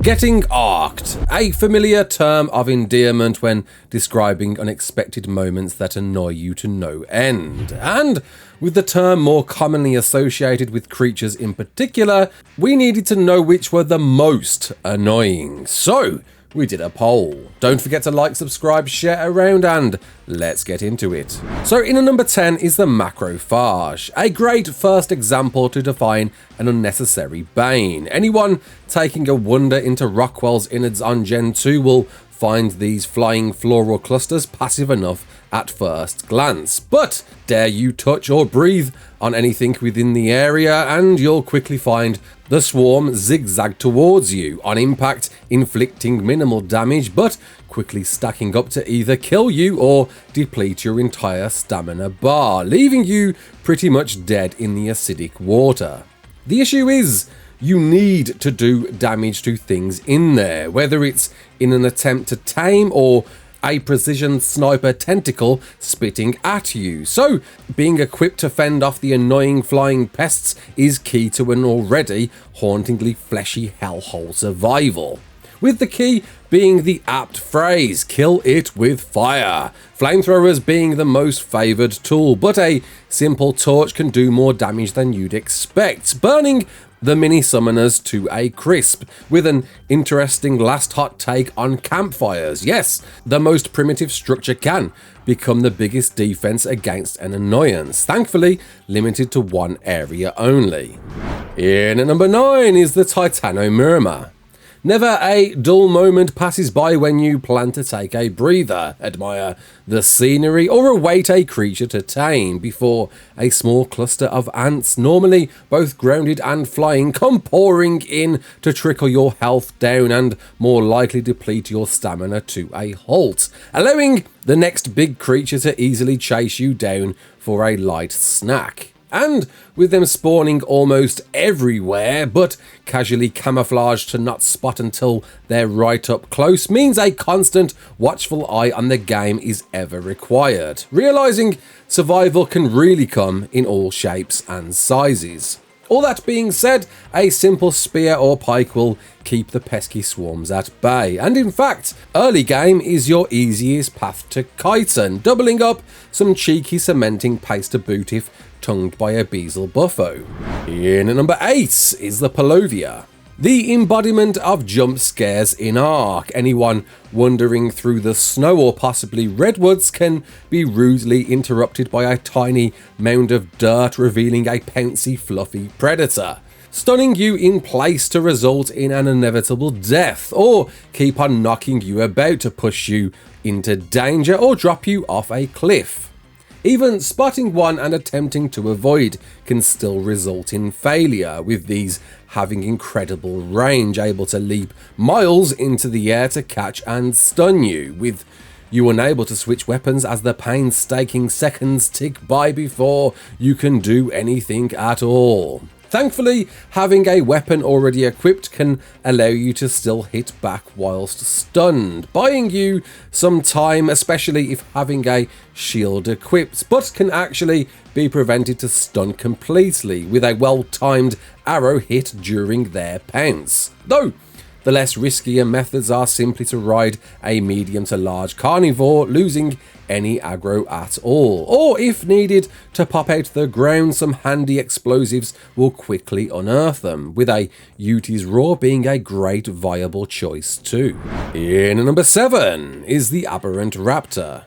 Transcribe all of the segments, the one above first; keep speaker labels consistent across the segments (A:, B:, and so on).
A: Getting arked, a familiar term of endearment when describing unexpected moments that annoy you to no end. And with the term more commonly associated with creatures in particular, we needed to know which were the most annoying. So we did a poll. Don't forget to like, subscribe, share around, and let's get into it. So in at number 10 is the Macrophage, a great first example to define an unnecessary bane. Anyone taking a wander into Rockwell's innards on Gen 2 will find these flying floral clusters passive enough at first glance, but dare you touch or breathe on anything within the area and you'll quickly find the swarm zigzag towards you, on impact inflicting minimal damage but quickly stacking up to either kill you or deplete your entire stamina bar, leaving you pretty much dead in the acidic water. The issue is, you need to do damage to things in there, whether it's in an attempt to tame or a precision sniper tentacle spitting at you. So being equipped to fend off the annoying flying pests is key to an already hauntingly fleshy hellhole survival. With the key being the apt phrase, kill it with fire. Flamethrowers being the most favoured tool, but a simple torch can do more damage than you'd expect, burning the mini summoners to a crisp, with an interesting last hot take on campfires. Yes, the most primitive structure can become the biggest defense against an annoyance, thankfully limited to one area only. In at number 9 is the TitanoMurima. Never a dull moment passes by when you plan to take a breather, admire the scenery, or await a creature to tame before a small cluster of ants, normally both grounded and flying, come pouring in to trickle your health down and more likely deplete your stamina to a halt, allowing the next big creature to easily chase you down for a light snack. And with them spawning almost everywhere, but casually camouflaged to not spot until they're right up close, means a constant watchful eye on the game is ever required, realizing survival can really come in all shapes and sizes. All that being said, a simple spear or pike will keep the pesky swarms at bay, and in fact, early game is your easiest path to chitin, doubling up some cheeky cementing paste to boot if tongued by a Beazle buffo. In at number 8 is the Palovia, the embodiment of jump scares in ARK. Anyone wandering through the snow or possibly redwoods can be rudely interrupted by a tiny mound of dirt revealing a pouncy fluffy predator, stunning you in place to result in an inevitable death, or keep on knocking you about to push you into danger or drop you off a cliff. Even spotting one and attempting to avoid can still result in failure, with these having incredible range, able to leap miles into the air to catch and stun you, with you unable to switch weapons as the painstaking seconds tick by before you can do anything at all. Thankfully, having a weapon already equipped can allow you to still hit back whilst stunned, buying you some time, especially if having a shield equipped, but can actually be prevented to stun completely with a well-timed arrow hit during their pounce. Though the less riskier methods are simply to ride a medium to large carnivore, losing any aggro at all, or if needed to pop out the ground, some handy explosives will quickly unearth them, with a Uti's Roar being a great viable choice too. In at number 7 is the Aberrant Raptor,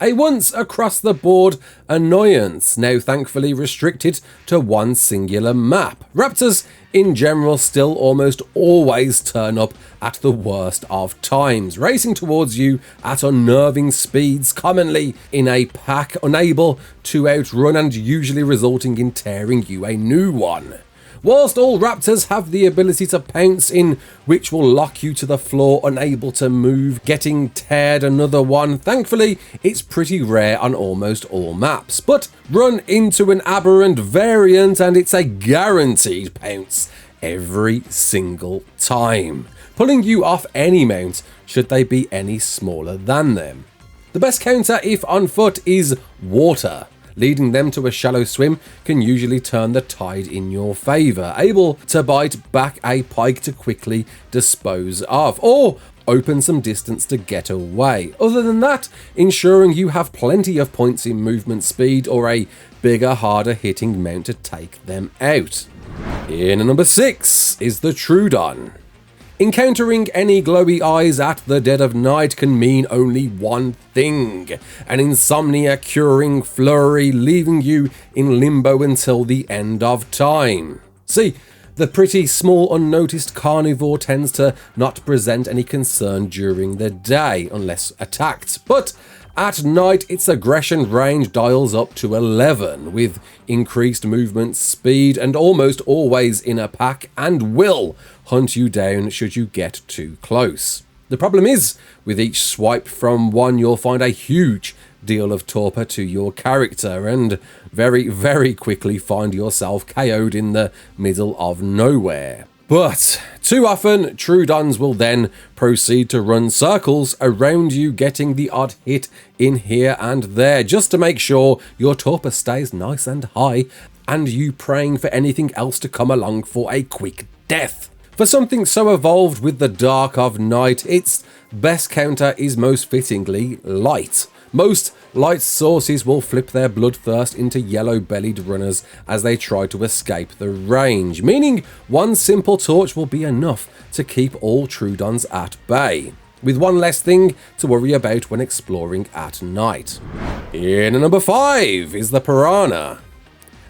A: a once across-the-board annoyance, now thankfully restricted to one singular map. Raptors in general still almost always turn up at the worst of times, racing towards you at unnerving speeds, commonly in a pack, unable to outrun and usually resulting in tearing you a new one. Whilst all raptors have the ability to pounce, in which will lock you to the floor unable to move, getting teared another one, thankfully it's pretty rare on almost all maps, but run into an aberrant variant and it's a guaranteed pounce every single time, pulling you off any mount should they be any smaller than them. The best counter if on foot is water. leading them to a shallow swim can usually turn the tide in your favour, able to bite back a pike to quickly dispose of, or open some distance to get away. Other than that, ensuring you have plenty of points in movement speed or a bigger, harder hitting mount to take them out. In at number 6 is the Troodon. Encountering any glowy eyes at the dead of night can mean only one thing: an insomnia curing flurry, leaving you in limbo until the end of time. See, the pretty small unnoticed carnivore tends to not present any concern during the day unless attacked, but at night its aggression range dials up to 11, with increased movement speed and almost always in a pack, and will hunt you down should you get too close. The problem is, with each swipe from one you'll find a huge deal of torpor to your character and very, very quickly find yourself KO'd in the middle of nowhere. But too often, Troodons will then proceed to run circles around you, getting the odd hit in here and there, just to make sure your torpor stays nice and high, and you praying for anything else to come along for a quick death. For something so evolved with the dark of night, its best counter is most fittingly light. Most light sources will flip their bloodthirst into yellow-bellied runners as they try to escape the range, meaning one simple torch will be enough to keep all Troodons at bay, with one less thing to worry about when exploring at night. In at number 5 is the piranha.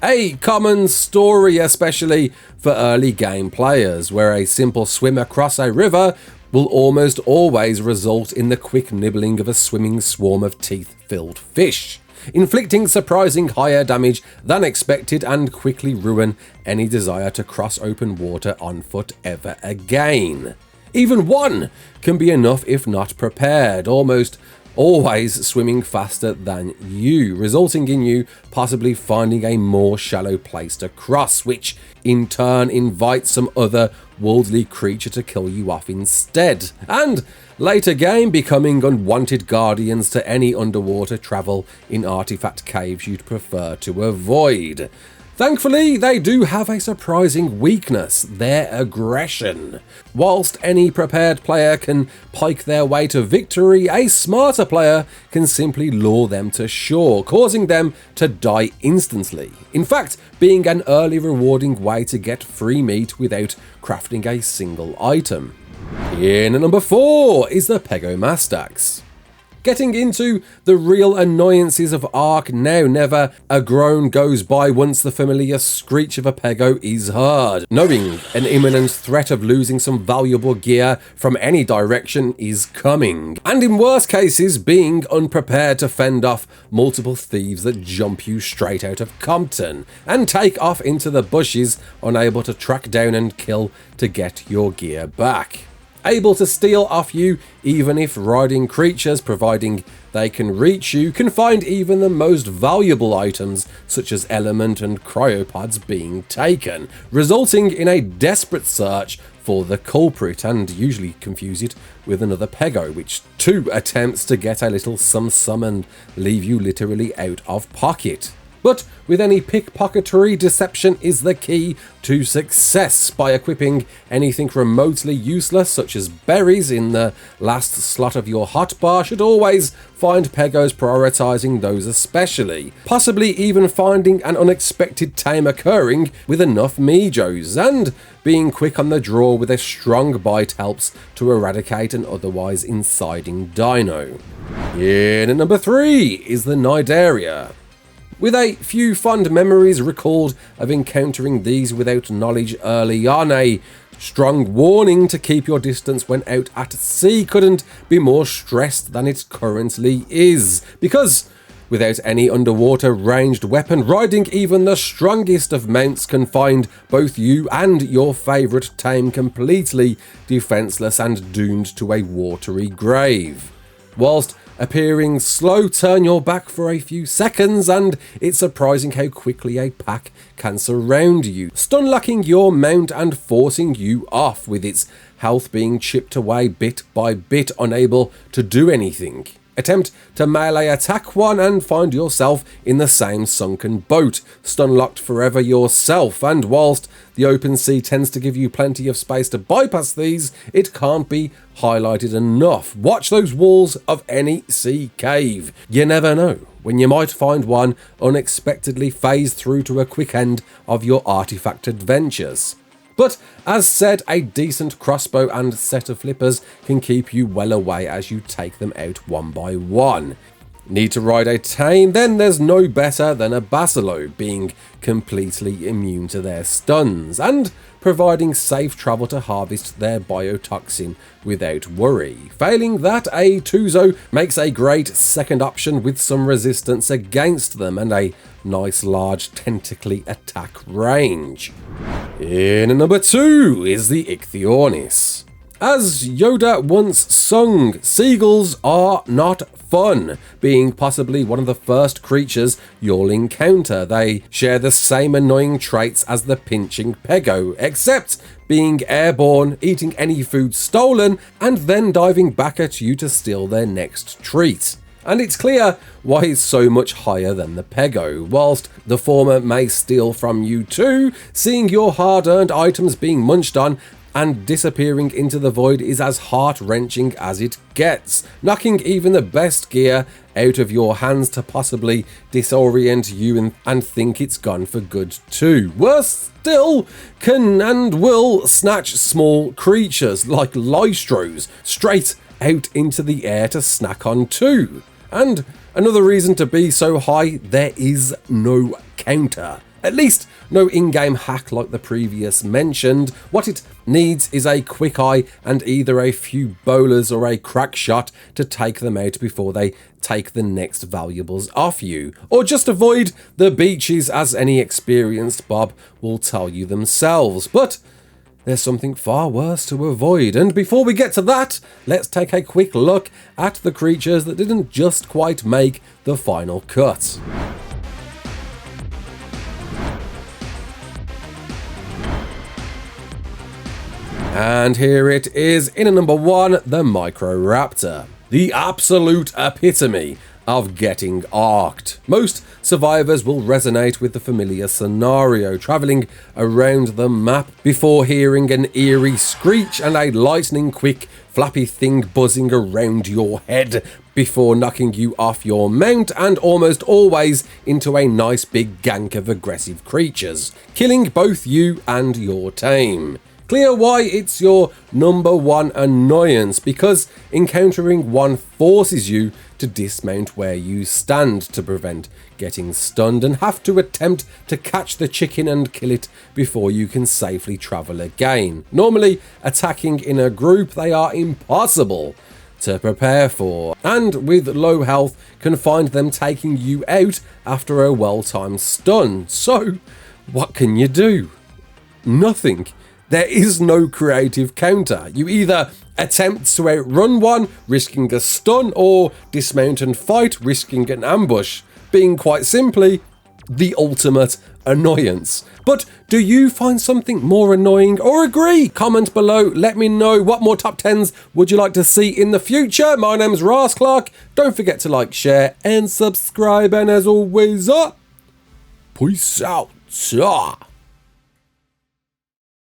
A: A common story, especially for early game players, where a simple swim across a river will almost always result in the quick nibbling of a swimming swarm of teeth-filled fish, inflicting surprising higher damage than expected and quickly ruin any desire to cross open water on foot ever again. Even one can be enough if not prepared, almost always swimming faster than you, resulting in you possibly finding a more shallow place to cross, which in turn invites some other worldly creature to kill you off instead, and later game becoming unwanted guardians to any underwater travel in artifact caves you'd prefer to avoid. Thankfully, they do have a surprising weakness: their aggression. Whilst any prepared player can pike their way to victory, a smarter player can simply lure them to shore, causing them to die instantly. In fact, being an early rewarding way to get free meat without crafting a single item. In at number 4 is the Pego Mastax. Getting into the real annoyances of ARK now, never a groan goes by once the familiar screech of a Pego is heard. Knowing an imminent threat of losing some valuable gear from any direction is coming, and in worst cases being unprepared to fend off multiple thieves that jump you straight out of Compton and take off into the bushes, unable to track down and kill to get your gear back. Able to steal off you even if riding creatures, providing they can reach you, can find even the most valuable items such as element and cryopods being taken, resulting in a desperate search for the culprit, and usually confuse it with another Pego, which too attempts to get a little sum and leave you literally out of pocket. But with any pickpocketry, deception is the key to success. By equipping anything remotely useless, such as berries, in the last slot of your hotbar, should always find Pegos prioritizing those especially. Possibly even finding an unexpected tame occurring with enough Mijos, and being quick on the draw with a strong bite helps to eradicate an otherwise insiding dino. In at number 3 is the Nidaria. With a few fond memories recalled of encountering these without knowledge early on, a strong warning to keep your distance when out at sea couldn't be more stressed than it currently is, because without any underwater ranged weapon, riding even the strongest of mounts can find both you and your favourite tame completely defenceless and doomed to a watery grave. Whilst appearing slow, turn your back for a few seconds, and it's surprising how quickly a pack can surround you, stun-locking your mount and forcing you off, with its health being chipped away bit by bit, unable to do anything. Attempt to melee attack one and find yourself in the same sunken boat, stun-locked forever yourself, and whilst the open sea tends to give you plenty of space to bypass these, it can't be highlighted enough. Watch those walls of any sea cave. You never know when you might find one unexpectedly phase through to a quick end of your artifact adventures. But as said, a decent crossbow and set of flippers can keep you well away as you take them out one by one. Need to ride a tame? Then there's no better than a Basilo, being completely immune to their stuns and providing safe travel to harvest their biotoxin without worry. Failing that, a Tuzo makes a great second option with some resistance against them and a nice large tentacly attack range. In number 2 is the Ichthyones. As Yoda once sung, seagulls are not fun, being possibly one of the first creatures you'll encounter. They share the same annoying traits as the pinching Pego, except being airborne, eating any food stolen, and then diving back at you to steal their next treat. And it's clear why it's so much higher than the Pego. Whilst the former may steal from you too, seeing your hard-earned items being munched on and disappearing into the void is as heart-wrenching as it gets, knocking even the best gear out of your hands to possibly disorient you and think it's gone for good too. Worse still, can and will snatch small creatures like Lystros straight out into the air to snack on too. And another reason to be so high, there is no counter. At least no in-game hack like the previous mentioned. What it needs is a quick eye and either a few bowlers or a crack shot to take them out before they take the next valuables off you. Or just avoid the beaches, as any experienced Bob will tell you themselves. But there's something far worse to avoid, and before we get to that, let's take a quick look at the creatures that didn't just quite make the final cut. And here it is, in at number 1, the Microraptor. The absolute epitome of getting arked. Most survivors will resonate with the familiar scenario, travelling around the map before hearing an eerie screech and a lightning quick flappy thing buzzing around your head before knocking you off your mount and almost always into a nice big gank of aggressive creatures, killing both you and your tame. Clear why it's your number 1 annoyance, because encountering one forces you to dismount where you stand to prevent getting stunned and have to attempt to catch the chicken and kill it before you can safely travel again. Normally attacking in a group, they are impossible to prepare for, and with low health can find them taking you out after a well-timed stun. So what can you do? Nothing. There is no creative counter. You either attempt to outrun one, risking a stun, or dismount and fight, risking an ambush, being quite simply the ultimate annoyance. But do you find something more annoying or agree? Comment below, let me know what more top 10s would you like to see in the future. My name's Raasclark. Don't forget to like, share, and subscribe, and as always, peace out.